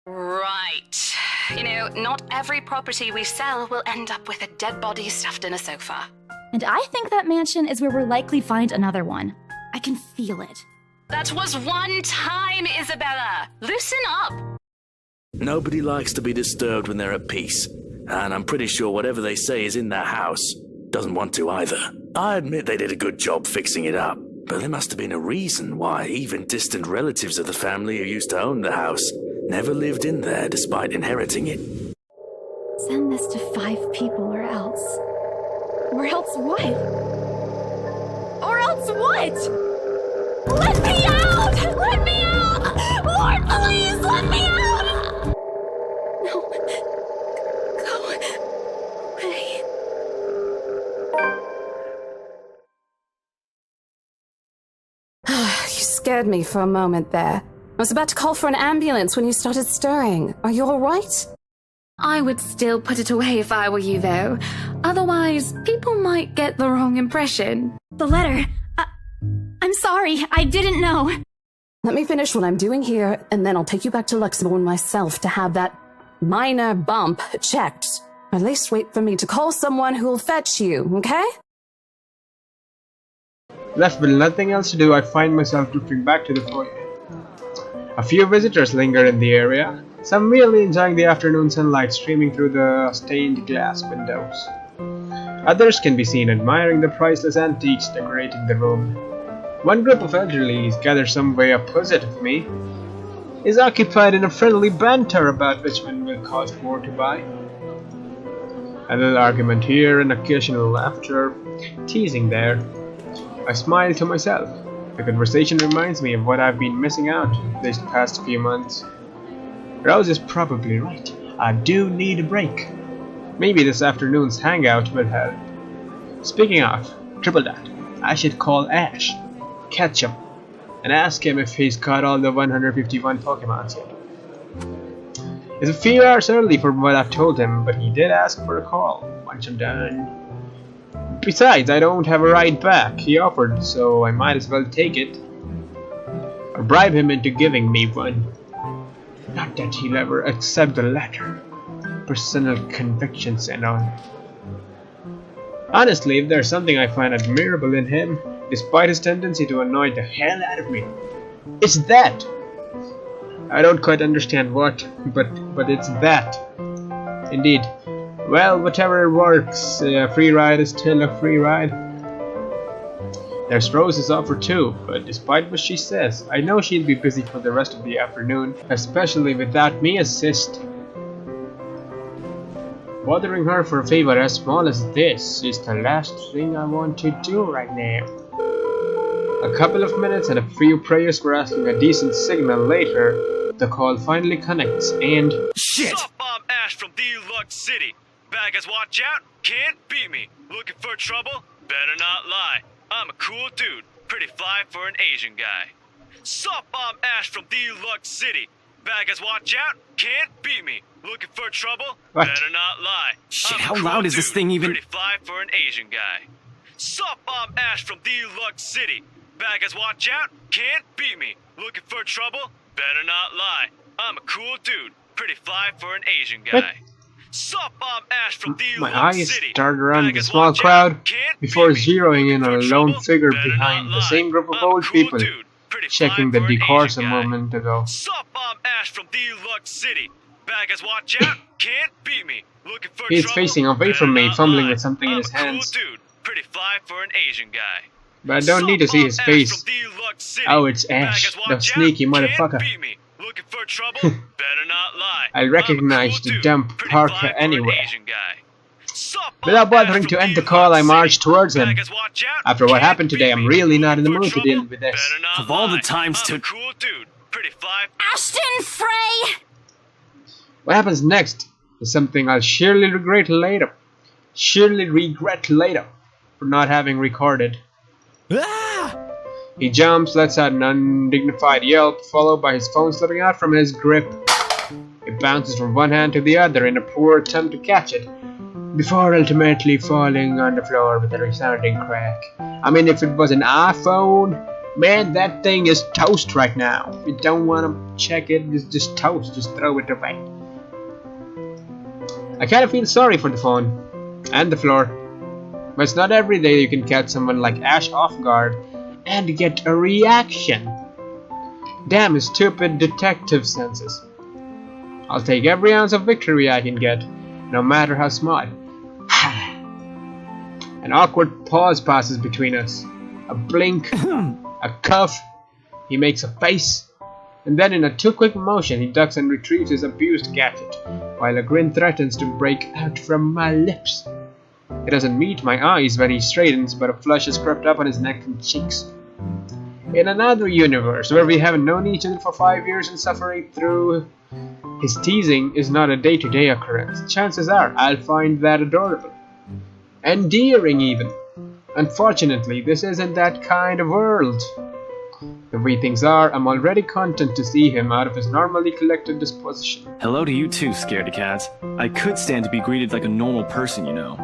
Right. You know, not every property we sell will end up with a dead body stuffed in a sofa. And I think that mansion is where we'll likely find another one. I can feel it. That was one time, Isabella. Loosen up. Nobody likes to be disturbed when they're at peace, and I'm pretty sure whatever they say is in that house doesn't want to either. I admit they did a good job fixing it up, but there must have been a reason why even distant relatives of the family who used to own the house never lived in there despite inheriting it. Send this to 5 people or else. Or else what? Or else what? Let me out! Let me out! Lord, please, let me out! No. Go away. You scared me for a moment there. I was about to call for an ambulance when you started stirring. Are you alright? I would still put it away if I were you, though. Otherwise, people might get the wrong impression. The letter. I'm sorry, I didn't know. Let me finish what I'm doing here, and then I'll take you back to Luxembourg myself to have that minor bump checked. At least wait for me to call someone who'll fetch you, okay? Left with nothing else to do, I find myself drifting back to the foyer. A few visitors linger in the area, some merely enjoying the afternoon sunlight streaming through the stained glass windows. Others can be seen admiring the priceless antiques decorating the room. One group of elderlies, gathered some way opposite of me, is occupied in a friendly banter about which one will cost more to buy. A little argument here and occasional laughter, teasing there. I smile to myself. The conversation reminds me of what I've been missing out these past few months. Rose is probably right. I do need a break. Maybe this afternoon's hangout will help. Speaking of, triple that, I should call Ash, catch him, and ask him if he's caught all the 151 Pokemons yet. It's a few hours early for what I've told him, but he did ask for a call once I'm done. Besides, I don't have a ride back. He offered, so I might as well take it. Or bribe him into giving me one. Not that he'll ever accept the latter. Personal convictions and all. Honestly, if there's something I find admirable in him, despite his tendency to annoy the hell out of me, it's that. I don't quite understand what, but it's that. Indeed. Well, whatever works, a free ride is still a free ride. There's Rose's offer too, but despite what she says, I know she'll be busy for the rest of the afternoon, especially without me assisting. Bothering her for a favor as small as this is the last thing I want to do right now. A couple of minutes and a few prayers for asking a decent signal later, the call finally connects and... Shit! Sup, I'm Ash from Deluxe City. Baggers, watch out, can't beat me. Looking for trouble? Better not lie. I'm a cool dude, pretty fly for an Asian guy. Sup, I'm Ash from Deluxe City. Baggers, watch out, can't beat me. Looking for trouble? What? Better not lie. Shit, I'm a how cool loud is this dude, thing even? Pretty fly for an Asian guy. Sup, I'm Ash from Deluxe City. Baggers, watch out, can't beat me. Looking for trouble? Better not lie. I'm a cool dude, pretty fly for an Asian guy. What? Sup, I'm Ash from My Deluxe eyes City. darted around the Baggers, small watch out, crowd can't before beat me. zeroing in on a Looking for lone trouble? figure Better behind not the lie. same group of I'm a old cool people dude, pretty checking fly the for an decors a Asian guy. moment ago. Sup, I'm Ash from Deluxe City. Baggers, watch out, can't beat me. Looking for He's trouble? facing away Better from me, not fumbling lie. with something in I'm his a cool hands. dude, pretty fly for an Asian guy. But I don't need to see his face. Oh, it's Ash, the sneaky motherfucker. Looking for trouble? Better not lie. I recognize the dumb Parker anywhere. Without bothering to end the call, I marched towards him. After what happened today, I'm really not in the mood to deal with this. Of all the times to... Ashton Frey! What happens next is something I'll surely regret later. For not having recorded. Ah! He jumps, lets out an undignified yelp, followed by his phone slipping out from his grip. It bounces from one hand to the other in a poor attempt to catch it, before ultimately falling on the floor with a resounding crack. I mean, if it was an iPhone, Man, that thing is toast right now. If you don't want to check it, it's just toast. Just throw it away. I kind of feel sorry for the phone and the floor. But it's not every day you can catch someone like Ash off guard and get a reaction. Damn his stupid detective senses. I'll take every ounce of victory I can get, no matter how small. An awkward pause passes between us. A blink, a cuff, he makes a face, and then in a too quick motion he ducks and retrieves his abused gadget, while a grin threatens to break out from my lips. It doesn't meet my eyes when he straightens, but a flush has crept up on his neck and cheeks. In another universe, where we haven't known each other for 5 years and suffering through his teasing is not a day-to-day occurrence, chances are I'll find that adorable. Endearing even. Unfortunately, this isn't that kind of world. The way things are, I'm already content to see him out of his normally collected disposition. Hello to you too, scaredy cat. I could stand to be greeted like a normal person, you know.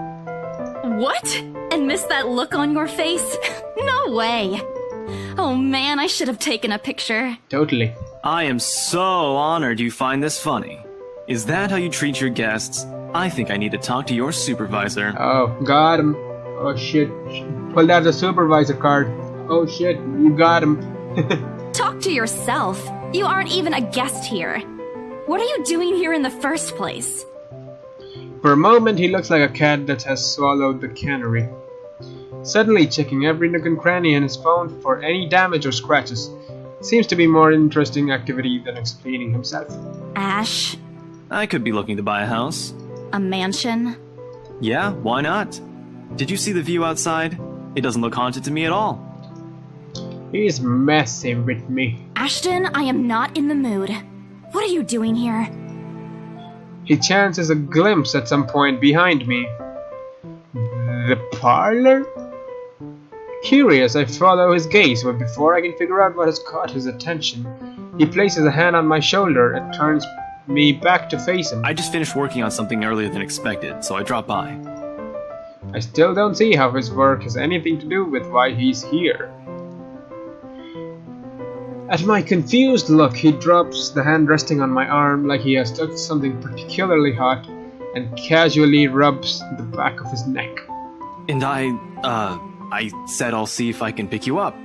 What? And miss that look on your face? No way. Oh man, I should have taken a picture. Totally. I am so honored you find this funny. Is that how you treat your guests? I think I need to talk to your supervisor. Oh, got him. Oh shit. Pulled out the supervisor card. Oh shit, you got him. Talk to yourself. You aren't even a guest here. What are you doing here in the first place? For a moment, he looks like a cat that has swallowed the cannery. Suddenly checking every nook and cranny in his phone for any damage or scratches seems to be more interesting activity than explaining himself. Ash, I could be looking to buy a house. a mansion? Yeah, why not? Did you see the view outside? It doesn't look haunted to me at all. He's messing with me. Ashton, I am not in the mood. What are you doing here? He chances a glimpse at some point behind me. The parlor? Curious, I follow his gaze, but before I can figure out what has caught his attention, he places a hand on my shoulder and turns me back to face him. I just finished working on something earlier than expected, so I dropped by. I still don't see how his work has anything to do with why he's here. At my confused look, he drops the hand resting on my arm like he has touched something particularly hot and casually rubs the back of his neck. And I said I'll see if I can pick you up.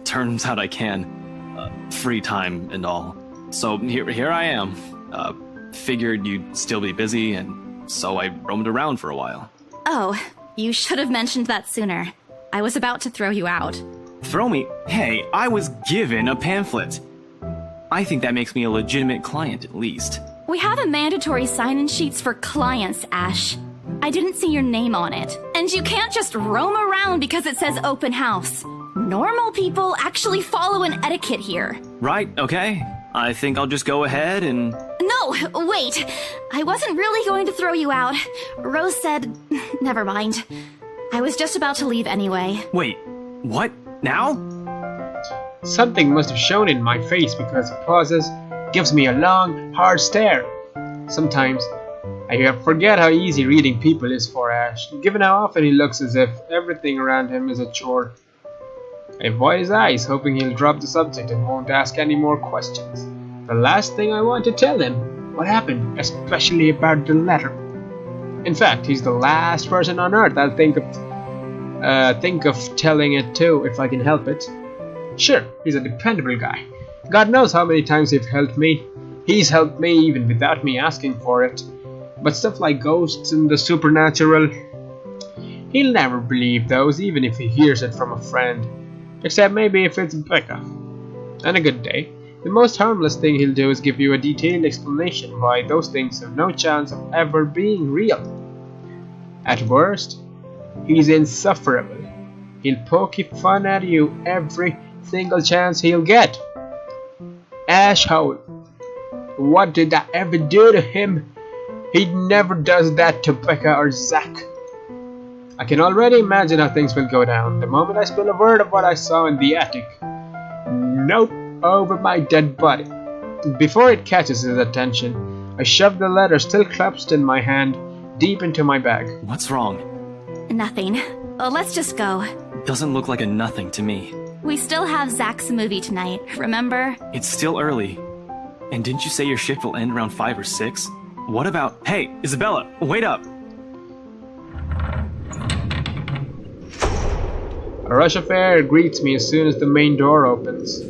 Turns out I can. Free time and all. So here I am. Figured you'd still be busy, and so I roamed around for a while. Oh, you should have mentioned that sooner. I was about to throw you out. Throw me? Hey, I was given a pamphlet. I think that makes me a legitimate client at least. We have a mandatory sign-in sheets for clients, Ash. I didn't see your name on it. And you can't just roam around because it says open house. Normal people actually follow an etiquette here. Right, okay. I think I'll just go ahead and... No, wait. I wasn't really going to throw you out. Rose said... Never mind. I was just about to leave anyway. Wait, what? Now? Something must have shown in my face because he pauses, gives me a long, hard stare. Sometimes I forget how easy reading people is for Ash, given how often he looks as if everything around him is a chore. I avoid his eyes, hoping he'll drop the subject and won't ask any more questions. The last thing I want to tell him, what happened, especially about the letter. In fact, he's the last person on earth I'll think of telling it to if I can help it. Sure, he's a dependable guy. God knows how many times he's helped me. He's helped me even without me asking for it. But stuff like ghosts and the supernatural, he'll never believe those, even if he hears it from a friend. Except maybe if it's Becca. On a good day, the most harmless thing he'll do is give you a detailed explanation why those things have no chance of ever being real. At worst, he's insufferable. He'll poke fun at you every single chance he'll get. Ash Howell. What did I ever do to him? He never does that to Becca or Zach. I can already imagine how things will go down the moment I spill a word of what I saw in the attic. Nope, over my dead body. Before it catches his attention, I shove the letter still clutched in my hand deep into my bag. What's wrong? Nothing. Let's just go. Doesn't look like a nothing to me. We still have Zach's movie tonight, remember? It's still early. And didn't you say your shift will end around 5 or 6? What about... Hey, Isabella, wait up! A rush of air greets me as soon as the main door opens.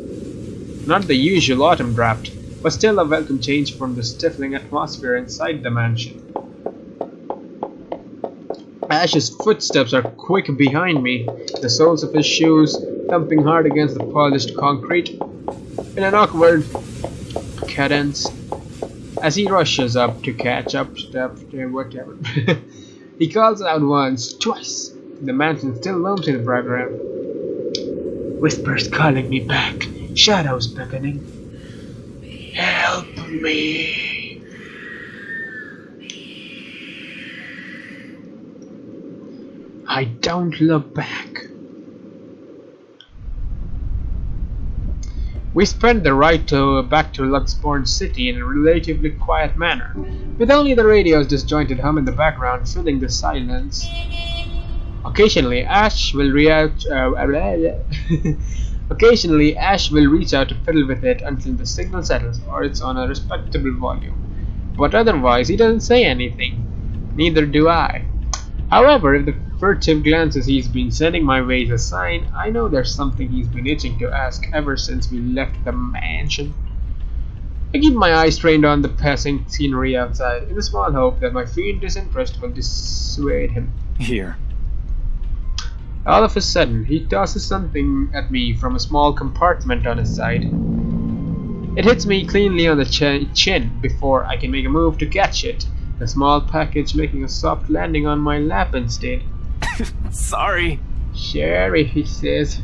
Not the usual autumn draft, but still a welcome change from the stifling atmosphere inside the mansion. Ash's footsteps are quick behind me, the soles of his shoes thumping hard against the polished concrete in an awkward cadence as he rushes up to catch up, whatever. He calls out once, twice. The mansion still looms in the background. Whispers calling me back, shadows beckoning. Help me. I don't look back. We spend the ride back to Luxborn City in a relatively quiet manner, with only the radio's disjointed hum in the background filling the silence. Occasionally, Ash will reach out to fiddle with it until the signal settles or it's on a respectable volume. But otherwise, he doesn't say anything. Neither do I. However, if the furtive glances he's been sending my way is a sign, I know there's something he's been itching to ask ever since we left the mansion. I keep my eyes trained on the passing scenery outside, in the small hope that my fiendish interest will dissuade him. Here. All of a sudden, he tosses something at me from a small compartment on his side. It hits me cleanly on the chin before I can make a move to catch it, the small package making a soft landing on my lap instead. Sorry. Sherry, he says.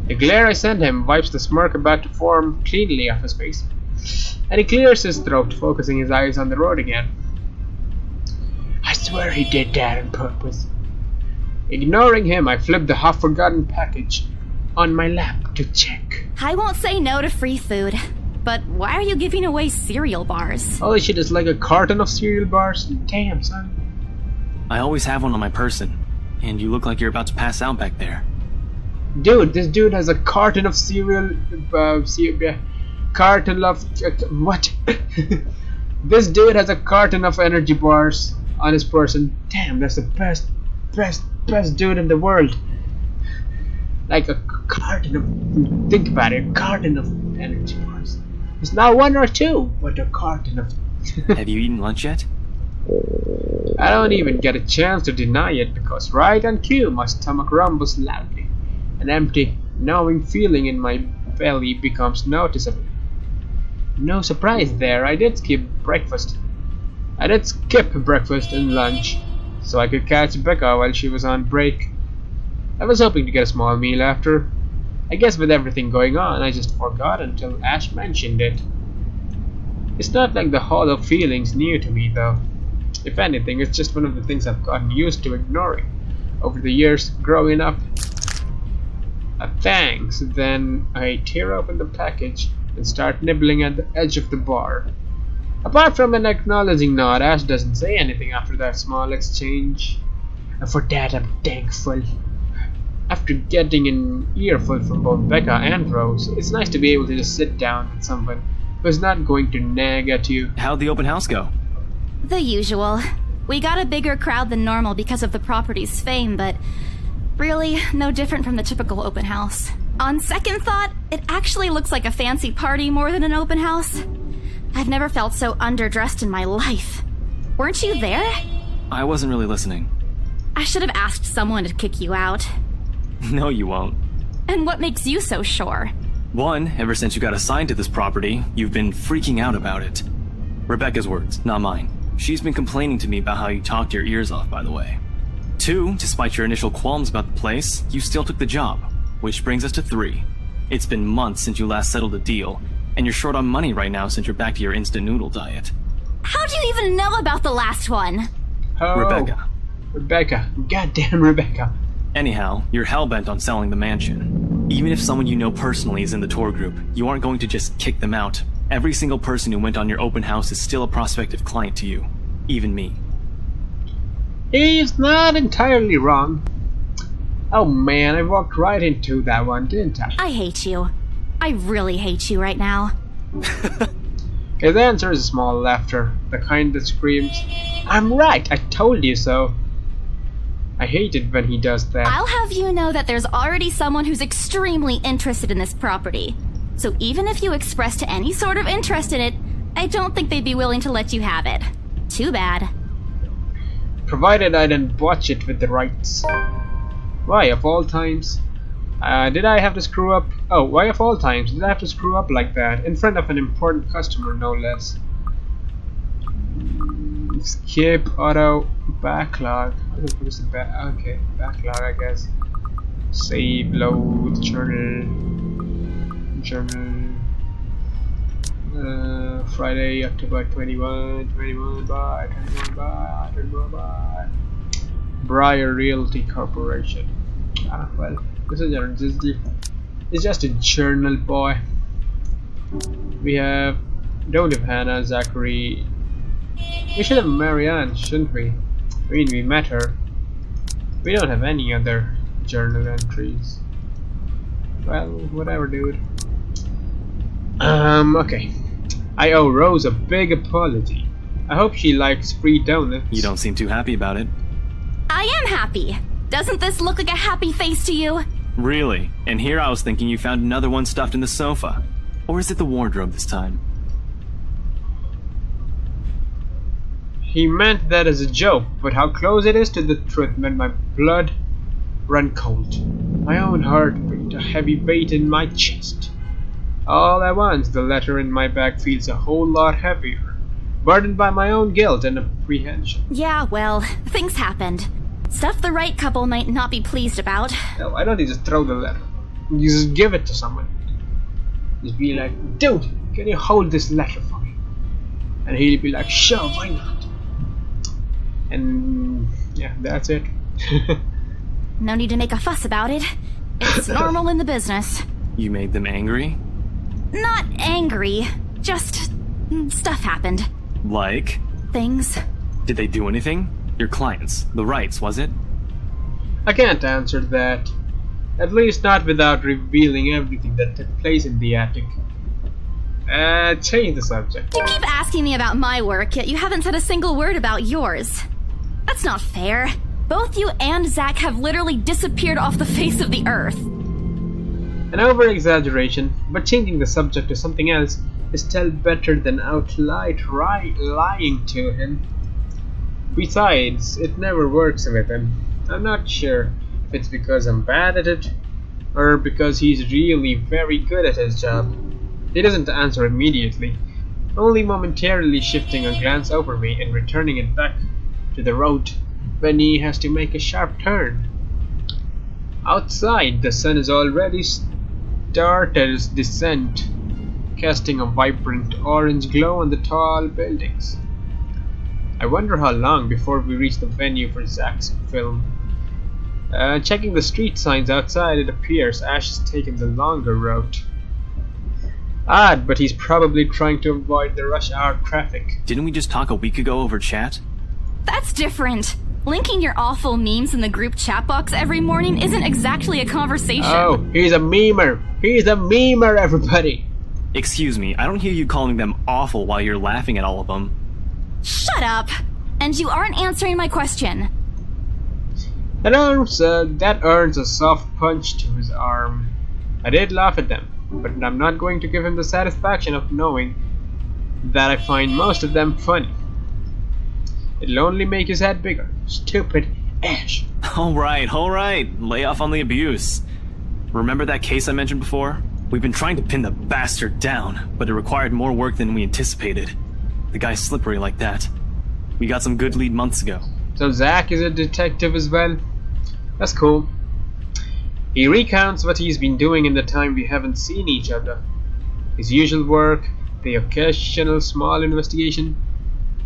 The glare I send him wipes the smirk about to form cleanly off his face, and he clears his throat, focusing his eyes on the road again. I swear he did that on purpose. Ignoring him, I flip the half-forgotten package on my lap to check. I won't say no to free food, but why are you giving away cereal bars? Holy shit, it's like a carton of cereal bars? Damn, son. I always have one on my person, and you look like you're about to pass out back there. Dude, this dude has a carton of cereal, carton of, what? This dude has a carton of energy bars on his person. Damn, that's the best dude in the world. Like a carton of, think about it, a carton of energy bars. It's not one or two, but a carton of. Have you eaten lunch yet? I don't even get a chance to deny it because right on cue my stomach rumbles loudly. An empty, gnawing feeling in my belly becomes noticeable. No surprise there, I did skip breakfast and lunch so I could catch Becca while she was on break. I was hoping to get a small meal after. I guess with everything going on, I just forgot until Ash mentioned it. It's not like the hollow feeling's new to me though. If anything, it's just one of the things I've gotten used to ignoring over the years growing up. Thanks, then I tear open the package and start nibbling at the edge of the bar. Apart from an acknowledging nod, Ash doesn't say anything after that small exchange. And for that I'm thankful. After getting an earful from both Becca and Rose, it's nice to be able to just sit down with someone who's not going to nag at you. How'd the open house go? The usual. We got a bigger crowd than normal because of the property's fame, but really, no different from the typical open house. On second thought, it actually looks like a fancy party more than an open house. I've never felt so underdressed in my life. Weren't you there? I wasn't really listening. I should have asked someone to kick you out. No, you won't. And what makes you so sure? One, ever since you got assigned to this property, you've been freaking out about it. Rebecca's words, not mine. She's been complaining to me about how you talked your ears off, by the way. Two, despite your initial qualms about the place, you still took the job. Which brings us to three. It's been months since you last settled a deal, and you're short on money right now since you're back to your instant noodle diet. How do you even know about the last one? Oh, Rebecca. Goddamn Rebecca. Anyhow, you're hellbent on selling the mansion. Even if someone you know personally is in the tour group, you aren't going to just kick them out. Every single person who went on your open house is still a prospective client to you. Even me. He's not entirely wrong. Oh man, I walked right into that one, didn't I? I hate you. I really hate you right now. His answer is a small laughter, the kind that screams, "I'm right, I told you so." I hate it when he does that. I'll have you know that there's already someone who's extremely interested in this property. So even if you expressed any sort of interest in it, I don't think they'd be willing to let you have it. Too bad. Provided I didn't botch it with the rights. Why, of all times? Did I have to screw up? Oh, why of all times did I have to screw up like that? In front of an important customer, no less. Skip, auto, backlog. Okay, backlog, I guess. Save, load, journal. Friday, October 21 by Briar Realty Corporation. Well, this is just a journal, boy. We have Hannah, Zachary. We should have Marianne, shouldn't we? I mean, we met her. We don't have any other journal entries. Well, whatever, dude. Okay. I owe Rose a big apology. I hope she likes free donuts. You don't seem too happy about it. I am happy. Doesn't this look like a happy face to you? Really? And here I was thinking you found another one stuffed in the sofa. Or is it the wardrobe this time? He meant that as a joke, but how close it is to the truth made my blood run cold. My own heart beat a heavy weight in my chest. All at once, the letter in my bag feels a whole lot heavier, burdened by my own guilt and apprehension. Yeah, well, things happened. Stuff the right couple might not be pleased about. No, I don't need to throw the letter. You just give it to someone. Just be like, "Dude, can you hold this letter for me?" And he'll be like, "Sure, why not?" And yeah, that's it. No need to make a fuss about it. It's normal in the business. You made them angry? Not angry, just stuff happened. Like? Things. Did they do anything? Your clients, the rights, was it? I can't answer that. At least not without revealing everything that took place in the attic. Change the subject. You keep asking me about my work, yet you haven't said a single word about yours. That's not fair. Both you and Zach have literally disappeared off the face of the earth. An over-exaggeration, but changing the subject to something else is still better than outright lying to him. Besides, it never works with him. I'm not sure if it's because I'm bad at it, or because he's really very good at his job. He doesn't answer immediately, only momentarily shifting a glance over me and returning it back to the road when he has to make a sharp turn. Outside, the sun is already started its descent, casting a vibrant orange glow on the tall buildings. I wonder how long before we reach the venue for Zach's film. Checking the street signs outside, it appears Ash has taken the longer route. Odd, but he's probably trying to avoid the rush hour traffic. Didn't we just talk a week ago over chat? That's different. Linking your awful memes in the group chat box every morning isn't exactly a conversation. Oh, he's a memer! He's a memer, everybody! Excuse me, I don't hear you calling them awful while you're laughing at all of them. Shut up! And you aren't answering my question. That earns a soft punch to his arm. I did laugh at them, but I'm not going to give him the satisfaction of knowing that I find most of them funny. It'll only make his head bigger. Stupid Ash. Alright. Lay off on the abuse. Remember that case I mentioned before? We've been trying to pin the bastard down, but it required more work than we anticipated. The guy's slippery like that. We got some good lead months ago. So Zach is a detective as well? That's cool. He recounts what he's been doing in the time we haven't seen each other. His usual work, the occasional small investigation,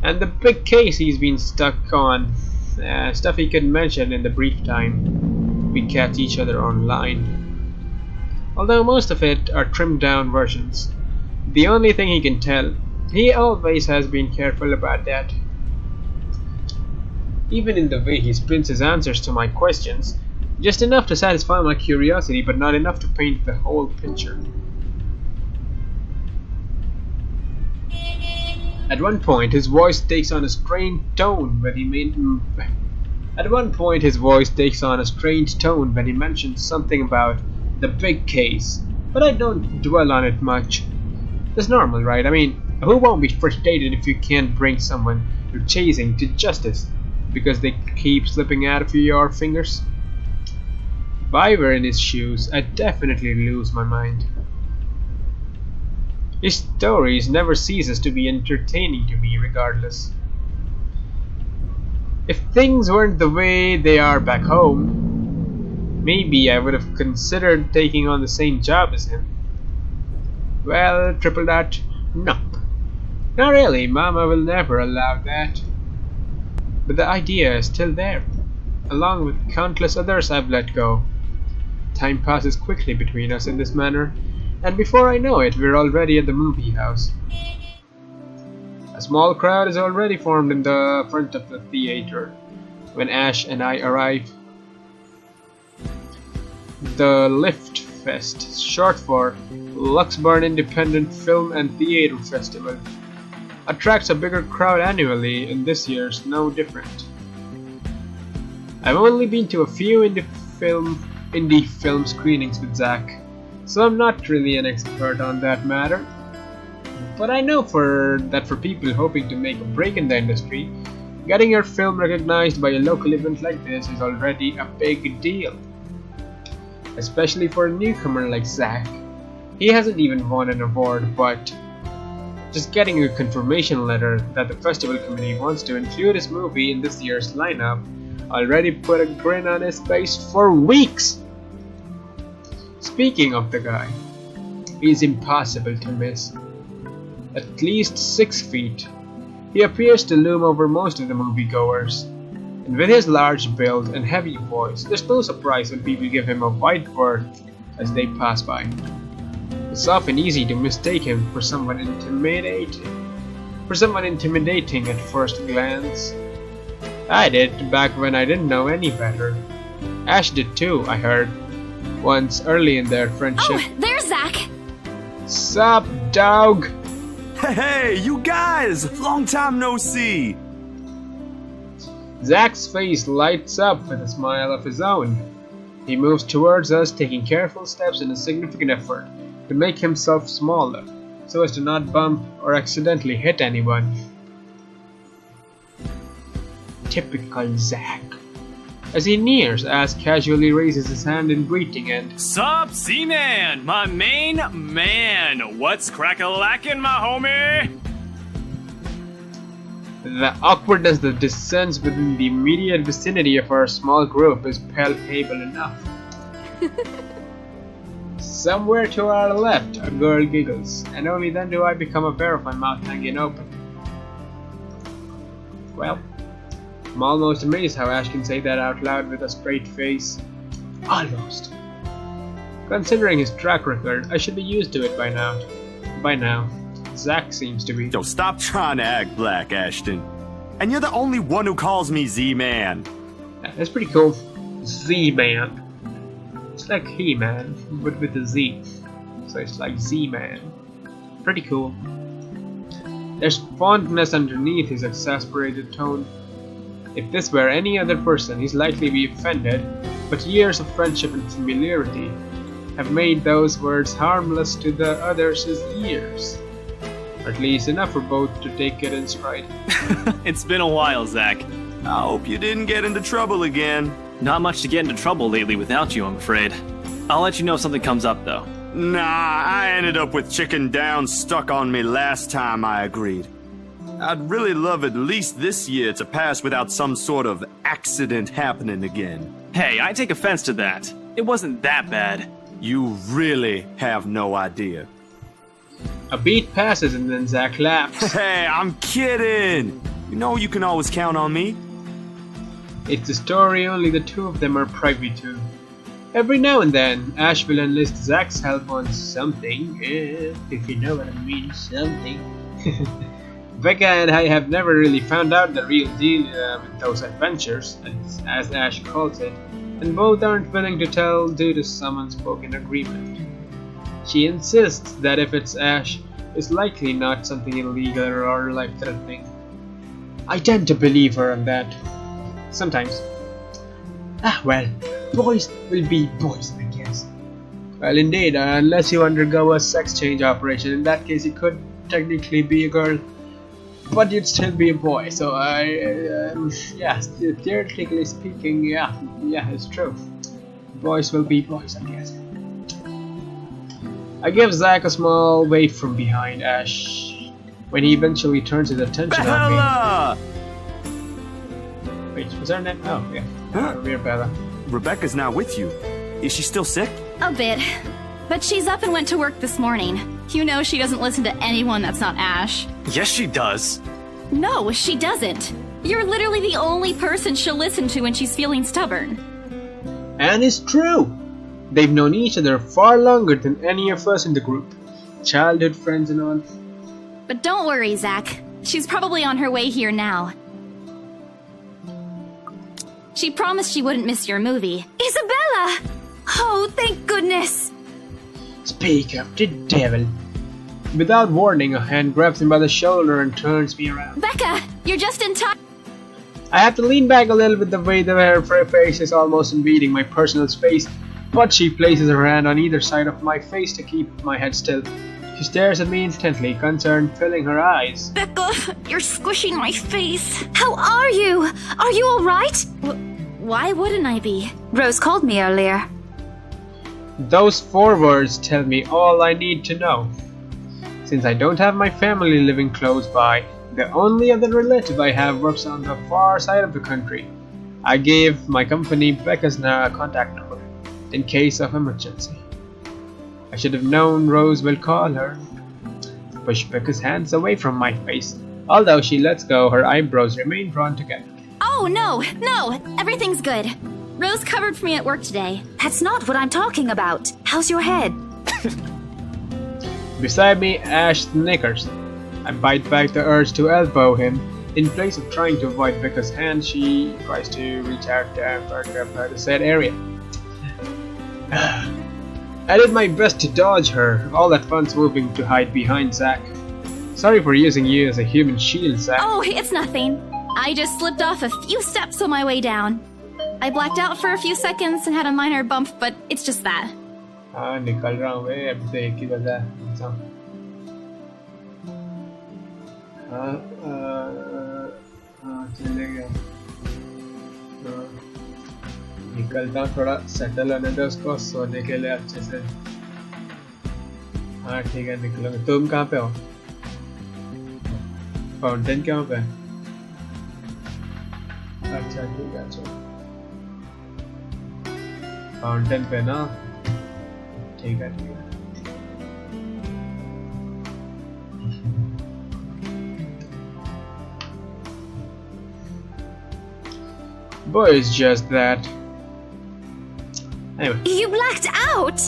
and the big case he's been stuck on. Stuff he couldn't mention in the brief time we catch each other online. Although most of it are trimmed down versions. The only thing he can tell, he always has been careful about that. Even in the way he spins his answers to my questions, Just enough to satisfy my curiosity, but not enough to paint the whole picture. At one point, his voice takes on a strange tone when he mentions something about the big case, but I don't dwell on it much. It's normal, right? I mean, who won't be frustrated if you can't bring someone you're chasing to justice because they keep slipping out of your fingers? If I were in his shoes, I'd definitely lose my mind. His stories never ceases to be entertaining to me regardless. If things weren't the way they are back home, maybe I would have considered taking on the same job as him. Well, triple dot, nope. Not really, Mama will never allow that. But the idea is still there, along with countless others I've let go. Time passes quickly between us in this manner, and before I know it, we're already at the movie house. A small crowd is already formed in the front of the theater when Ash and I arrive. The Lift Fest, short for Luxburn Independent Film and Theater Festival, attracts a bigger crowd annually, and this year's no different. I've only been to a few indie film screenings with Zach, so I'm not really an expert on that matter. But I know for people hoping to make a break in the industry, getting your film recognized by a local event like this is already a big deal. Especially for a newcomer like Zach. He hasn't even won an award, but just getting a confirmation letter that the festival committee wants to include his movie in this year's lineup already put a grin on his face for weeks. Speaking of the guy, he's impossible to miss. At least 6 feet, he appears to loom over most of the moviegoers. And with his large build and heavy voice, there's no surprise when people give him a wide berth as they pass by. It's often easy to mistake him for someone intimidating at first glance. I did back when I didn't know any better. Ash did too, I heard, once early in their friendship. Oh, there's Zach! Sup, dog? Hey, you guys! Long time no see! Zach's face lights up with a smile of his own. He moves towards us, taking careful steps in a significant effort to make himself smaller, so as to not bump or accidentally hit anyone. Typical Zach. As he nears, Ash casually raises his hand in greeting and Sup, Z-Man, my main man. What's crack-a-lackin', my homie? the awkwardness that descends within the immediate vicinity of our small group is palpable enough. Somewhere to our left, a girl giggles, and only then do I become aware of my mouth hanging open. Well, I'm almost amazed how Ash can say that out loud with a straight face. Almost. Considering his track record, I should be used to it by now. Zach seems to be. Yo, stop trying to act black, Ashton. And you're the only one who calls me Z-Man. Yeah, that's pretty cool. Z-Man. It's like He-Man, but with a Z. So it's like Z-Man. Pretty cool. There's fondness underneath his exasperated tone. If this were any other person, he's likely to be offended, but years of friendship and familiarity have made those words harmless to the others' ears. Or at least enough for both to take it in stride. It's been a while, Zach. I hope you didn't get into trouble again. Not much to get into trouble lately without you, I'm afraid. I'll let you know if something comes up, though. Nah, I ended up with chicken down stuck on me last time I agreed. I'd really love at least this year to pass without some sort of accident happening again. Hey, I take offense to that. It wasn't that bad. You really have no idea. A beat passes and then Zach laughs. Hey, I'm kidding! You know you can always count on me. It's a story only the two of them are privy to. Every now and then, Ash will enlist Zach's help on something, if you know what I mean, something. Becca and I have never really found out the real deal with those adventures, as Ash calls it. and both aren't willing to tell due to some unspoken agreement. She insists that if it's Ash, it's likely not something illegal or life-threatening. I tend to believe her on that. Sometimes. Well, boys will be boys, I guess. Well, indeed, unless you undergo a sex change operation. In that case, you could technically be a girl, but you'd still be a boy. So, yes, theoretically speaking, yeah, it's true. Boys will be boys, I guess. I give Zack a small wave from behind Ash when he eventually turns his attention on me. Bella! Wait, was her name? Oh, yeah. We're Bella. Rebecca's not with you. Is she still sick? A bit. But she's up and went to work this morning. You know she doesn't listen to anyone that's not Ash. Yes, she does. No, she doesn't. You're literally the only person she'll listen to when she's feeling stubborn. And it's true! They've known each other far longer than any of us in the group. Childhood friends and all. But don't worry, Zack. She's probably on her way here now. She promised she wouldn't miss your movie. Isabella! Oh, thank goodness! Speak of the devil. Without warning, a hand grabs him by the shoulder and turns me around. Becca, you're just in time. I have to lean back a little with the way that her face is almost invading my personal space, but she places her hand on either side of my face to keep my head still. She stares at me intently, concern filling her eyes. Becca, you're squishing my face. How are you? Are you alright? Why wouldn't I be? Rose called me earlier. Those 4 words tell me all I need to know. Since I don't have my family living close by, the only other relative I have works on the far side of the country. I gave my company Becca's contact number, in case of emergency. I should have known Rose will call her. Push Becca's hands away from my face. Although she lets go, her eyebrows remain drawn together. Oh, no, everyththing's good. Rose covered for me at work today. That's not what I'm talking about. How's your head? Beside me, Ash snickers. I bite back the urge to elbow him. In place of trying to avoid Becca's hand, she tries to reach out and grab the said area. I did my best to dodge her, all at once moving to hide behind Zack. Sorry for using you as a human shield, Zack. Oh, it's nothing. I just slipped off a few steps on my way down. I blacked out for a few seconds and had a minor bump, but it's just that. निकल रहा हूँ मैं अब से एक ही बजा इंसान चले गया निकलता हूँ थोड़ा सेटल होने दो उसको सोने के लिए अच्छे से ठीक है निकलोगे तुम कहाँ पे हो फाउंटेन कहाँ पे अच्छा ठीक है अच्छा फाउंटेन पे ना ठीक है Boy, it's just that. Anyway. You blacked out?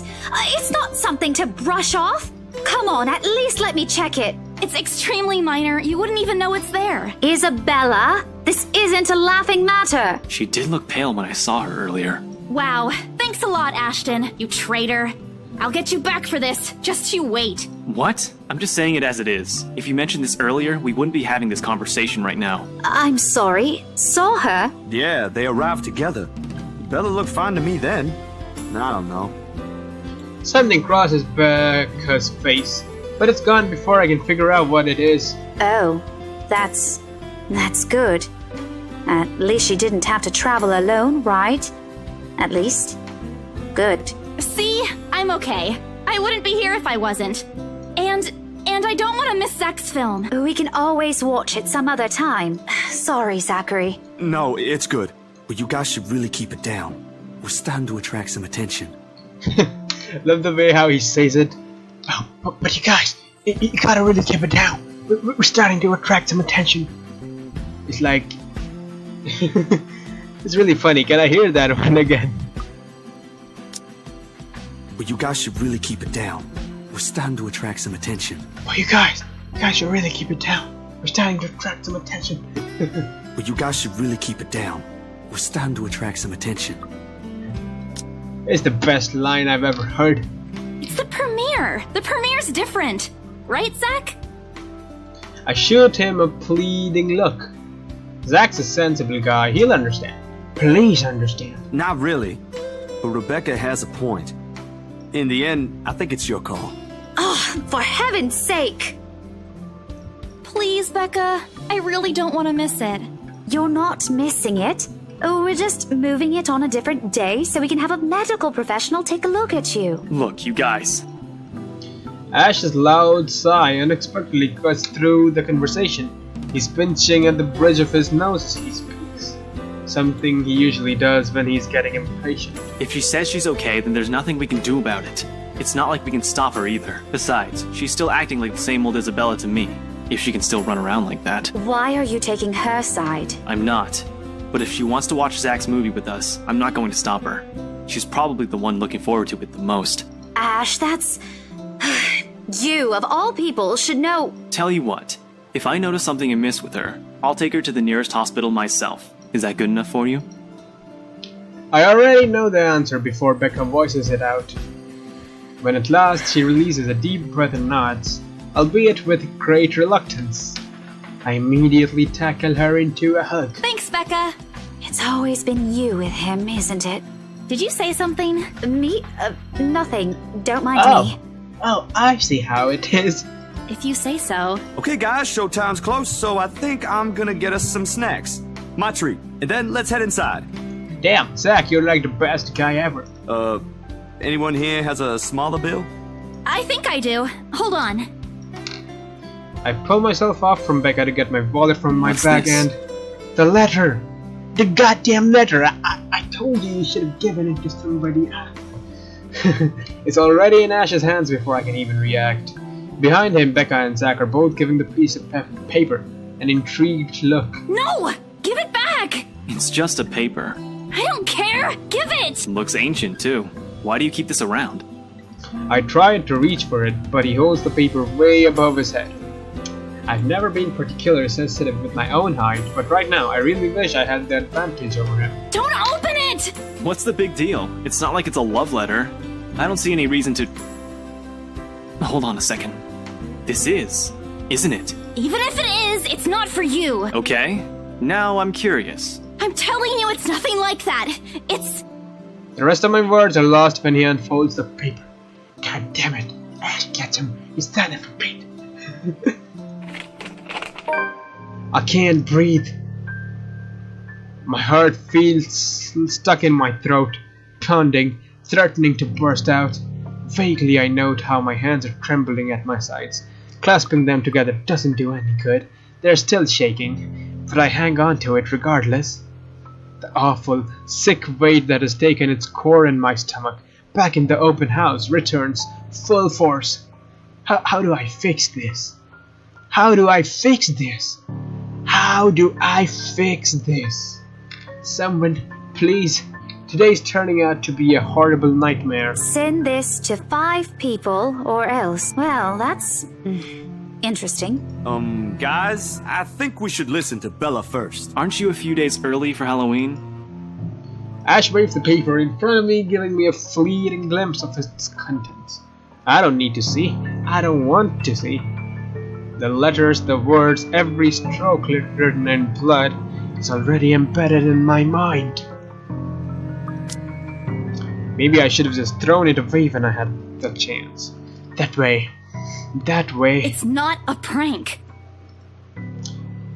It's not something to brush off. Come on, at least let me check it. It's extremely minor. You wouldn't even know it's there. Isabella, this isn't a laughing matter. She did look pale when I saw her earlier. Wow. Thanks a lot, Ashton, you traitor. I'll get you back for this. Just you wait. What? I'm just saying it as it is. If you mentioned this earlier, we wouldn't be having this conversation right now. I'm sorry. Saw her? Yeah, they arrived together. Bella looked fine to me then. I don't know. Something crosses Becca's face, but it's gone before I can figure out what it is. Oh, that's good. At least she didn't have to travel alone, right? At least. Good. See? I'm okay. I wouldn't be here if I wasn't. And I don't want to miss Zach's film. We can always watch it some other time. Sorry, Zachary. No, it's good. But you guys should really keep it down. We're starting to attract some attention. Love the way how he says it. Oh, but you guys, you gotta really keep it down. We're starting to attract some attention. It's like... it's really funny. Can I hear that one again? But you guys should really keep it down. We're starting to attract some attention. Oh, you guys should really keep it down. We're starting to attract some attention. But you guys should really keep it down. We're starting to attract some attention. It's the best line I've ever heard. It's the premiere. The premiere's different. Right, Zach? I shoot him a pleading look. Zach's a sensible guy, he'll understand. Please understand. Not really, but Rebecca has a point. In the end, I think it's your call. Oh, for heaven's sake! Please, Becca. I really don't want to miss it. You're not missing it. Oh, we're just moving it on a different day so we can have a medical professional take a look at you. Look, you guys. Ash's loud sigh unexpectedly cuts through the conversation. He's pinching at the bridge of his nose as he speaks. Something he usually does when he's getting impatient. If she says she's okay, then there's nothing we can do about it. It's not like we can stop her either. Besides, she's still acting like the same old Isabella to me, if she can still run around like that. Why are you taking her side? I'm not. But if she wants to watch Zach's movie with us, I'm not going to stop her. She's probably the one looking forward to it the most. Ash, that's... You, of all people, should know... Tell you what, if I notice something amiss with her, I'll take her to the nearest hospital myself. Is that good enough for you? I already know the answer before Becca voices it out. When at last she releases a deep breath and nods, albeit with great reluctance, I immediately tackle her into a hug. Thanks, Becca. It's always been you with him, isn't it? Did you say something? Me? Nothing. Don't mind me. Oh, I see how it is. If you say so. Okay, guys, showtime's close, so I think I'm gonna get us some snacks. My treat. And then let's head inside. Damn, Zach, you're like the best guy ever. Anyone here has a smaller bill? I think I do. Hold on. I pull myself off from Becca to get my wallet from my What's bag this? and... The letter! The goddamn letter! I told you should have given it to somebody. It's already in Ash's hands before I can even react. Behind him, Becca and Zach are both giving the piece of paper an intrigued look. No! Give it back! It's just a paper. I don't care! Give it! Looks ancient, too. Why do you keep this around? I tried to reach for it, but he holds the paper way above his head. I've never been particularly sensitive with my own height, but right now I really wish I had the advantage over him. Don't open it! What's the big deal? It's not like it's a love letter. I don't see any reason to... Hold on a second. This is, isn't it? Even if it is, it's not for you. Okay. Now I'm curious. I'm telling you, it's nothing like that. It's... The rest of my words are lost when he unfolds the paper. God damn it. Ash gets him. He's son of a bitch. I can't breathe. My heart feels stuck in my throat, pounding, threatening to burst out. Vaguely I note how my hands are trembling at my sides. Clasping them together doesn't do any good. They're still shaking, but I hang on to it regardless. The awful, sick weight that has taken its core in my stomach, back in the open house, returns full force. How do I fix this? How do I fix this? How do I fix this? Someone, please. Today's turning out to be a horrible nightmare. Send this to 5 people or else. Well, that's... interesting. Guys, I think we should listen to Bella first. Aren't you a few days early for Halloween? Ash waves the paper in front of me, giving me a fleeting glimpse of its contents. I don't need to see. I don't want to see. The letters, the words, every stroke written in blood is already embedded in my mind. Maybe I should have just thrown it away when I had the chance. That way. That way. It's not a prank.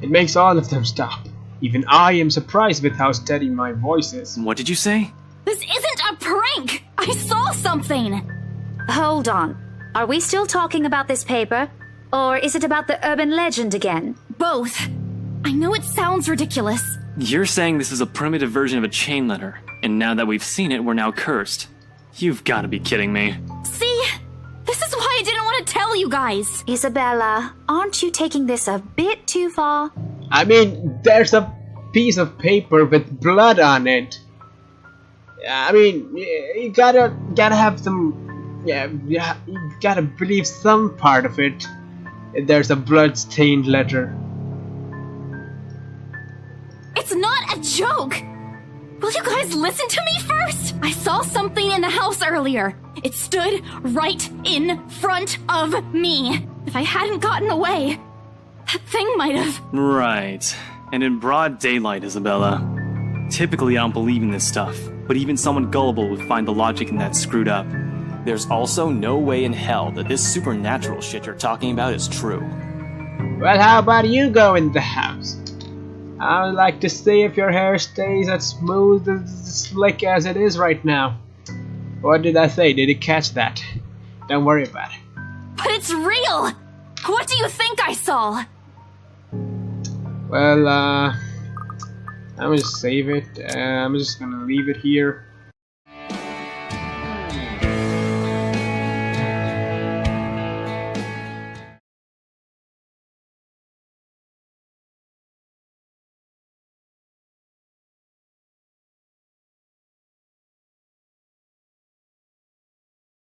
It makes all of them stop. Even I am surprised with how steady my voice is. What did you say? This isn't a prank! I saw something! Hold on. Are we still talking about this paper? Or is it about the urban legend again? Both. I know it sounds ridiculous. You're saying this is a primitive version of a chain letter, and now that we've seen it, we're now cursed. You've got to be kidding me. See? This is why I didn't want to tell you guys. Isabella, aren't you taking this a bit too far? I mean, there's a piece of paper with blood on it. I mean, you gotta have some... Yeah, you gotta believe some part of it. There's a blood-stained letter. It's not a joke! Will you guys listen to me first? I saw something in the house earlier. It stood right in front of me. If I hadn't gotten away, that thing might have... Right. And in broad daylight, Isabella. Typically, I don't believe in this stuff, but even someone gullible would find the logic in that screwed up. There's also no way in hell that this supernatural shit you're talking about is true. Well, how about you go in the house? I would like to see if your hair stays as smooth as slick as it is right now. What did I say? Did you catch that? Don't worry about it. But it's real! What do you think I saw? Well, I'm gonna save it. I'm just gonna leave it here.